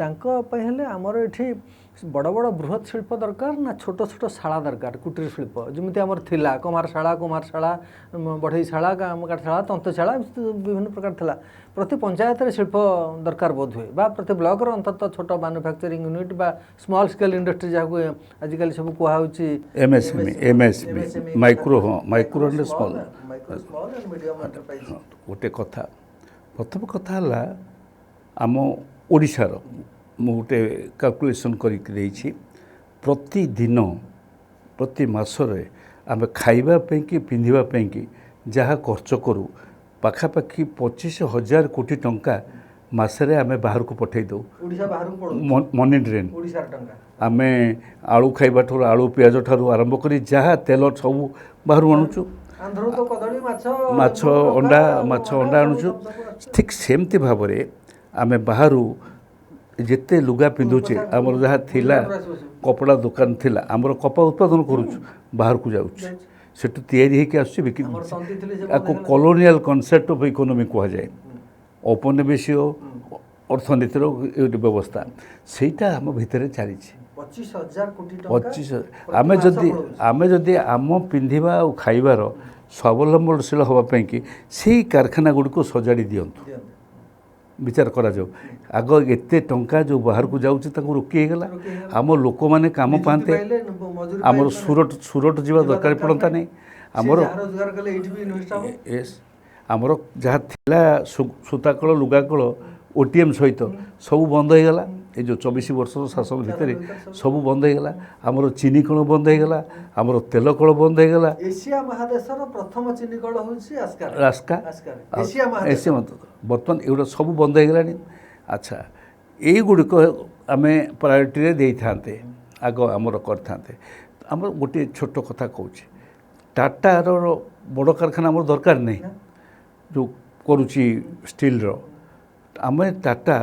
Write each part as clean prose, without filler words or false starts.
हेले आमर ये बड़ बड़ बृहत शिल्प दरकार ना छोट छोट शाला दरकार कुटीर शिल्प जमी आमर थिला कुमारशाला बढ़ईशाला काठशाला तंतशाला विभिन्न प्रकार थिला प्रति पंचायत शिल्प दरकार बोध हुए बा प्रति ब्लॉक अंततः छोट मैन्युफैक्चरिंग यूनिट बा स्मॉल स्केल इंडस्ट्री जहाँ आजिकल सब कहुच्छी MSME micro micro and small गोटे कथा प्रथम कथा है आम ओडिशार मु गोटे कैलकुलेशन करके प्रतिदिन प्रति मासरे आम खाइबापी कि पिंधापी कि जहाँ खर्च करूँ पाखापाखि 25,000 कोटी टंका मसरे आम बाहर को पठे दो मनी ड्रेन आम आलू खाइबा ठार आलू पियाज ठार आरंभ कर जहाँ तेल सब बाहर आणुचु माछ अंडा आणुचु ठीक सेमती भाव आम बाहर जिते लुगा पिंधुचे आमर जहाँ थिला कपड़ा दुकान थिला आमर कपा उत्पादन करुचु बाहर को जाऊँ सेठू तैयारी होकर बिक्री आपको कॉलोनियल कॉन्सेप्ट ऑफ इकोनॉमी कह जाए औपनिवेशीय अर्थनीतिर व्यवस्था सेटा आम भितर चली 25 आम जदि आम पिंधा और खाइबार स्वावलंबनशील हाँपाई कि से कारखाना गुड़ी को सजाड़ी दिंतु विचार करा जाऊ आग एते टंका जो बाहर को जाऊँगी रोकीगला आम लोक मैंने काम पाते आमर सूरट जावा दरकार पड़ता नहीं आमर आमर जहाँ थिला सूताकल लुगाकल ओटीएम सहित सब बंद हो गला ये जो 24 वर्ष शासन भितर सब बंद हो गला आमर चीनी कल बंद हो गला आमर तेल कल बंद हो गला एशिया महादेशर प्रथम चीनी कल होउछि आस्का एशिया बर्तमान एगुड़ा सब बंद हो गलानी अच्छा युड़क आम प्रायोरिटी दे था आग आमर करते आम गोटे छोट कथा कहूँ टाटार बड़ कारखाना आमर दरकार नहीं जो करुच्ची स्टील आम टाटा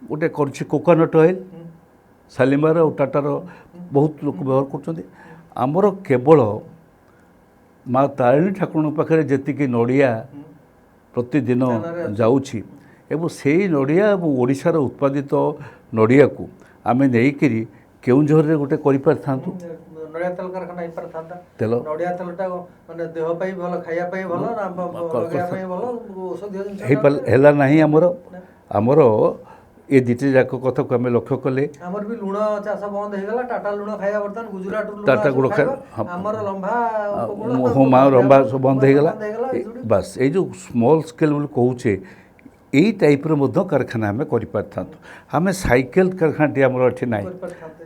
गोटे करुच्ची कोकोनट ऑयल शालीमार और टाटार बहुत लोग व्यवहार करमर केवल माँ तारिणी ठाकुर पाखे जी नड़िया प्रतिदिन जाऊँगी एवं से नड़िया और ओडिशार उत्पादित नड़िया को आम नहीं केउंझर गोटे कर नड़िया तेल कारखाना हो पारता तेल नड़िया तेलटा माने देह पई भलो खाइया पई भलो ना लगा पई भलो औषधीय जिंस हेला नाही हमर ये दीटे जाक कथा को आम लक्ष्य कले हमर भी लुण चाष बंद हो गला टाटा लुण खाइया बर्तन गुजरात टाटा गुड़ खाइ हमर लंबा होमा लंबा सब बंद हो गला बस ये जो स्मॉल स्केल बोल कहूचे यही टाइप कारखाना आम कर साइकेल कारखाना टी आमर ये ना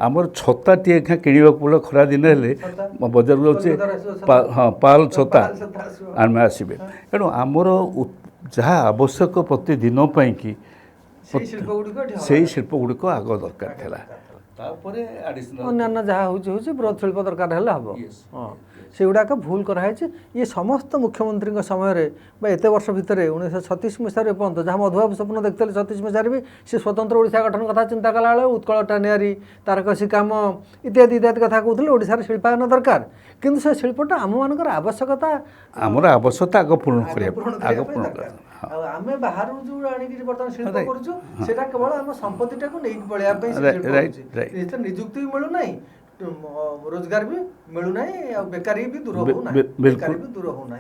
आमर छता टी किणवा पड़े खरा दिन बजार जाऊे हाँ पाल छता आम आसबे तेणु आमर जहाँ आवश्यक प्रतिदिन कि से शिल्प गुड़िक आग दरकार अन्य जहाँ हूँ बृहत शिल्प दरकार है हम हाँ से गुड़ाक भूल कराई ये समस्त मुख्यमंत्री समय एत वर्ष भितर 1936 मसीह पर्यटन जहाँ मधुबाबू स्वप्न देखते 36 मसीह भी सी स्वतंत्र ओडिशा गठन कथा चिंता कला उत्कल टानियारी तारकसी काम इत्यादि इत्यादि कथा कहते ओडिशार शिल्पायन दरकार किंतु से शिल्पटा आम मान आवश्यकता आमर आवश्यकता आग पूर्ण आम बाहर जो बर्तमान शिल्प करा केवल आम संपत्ति नहीं पड़ा निजुक्ति भी मिलूना रोजगार भी मिलूना बेकारी भी दूर होना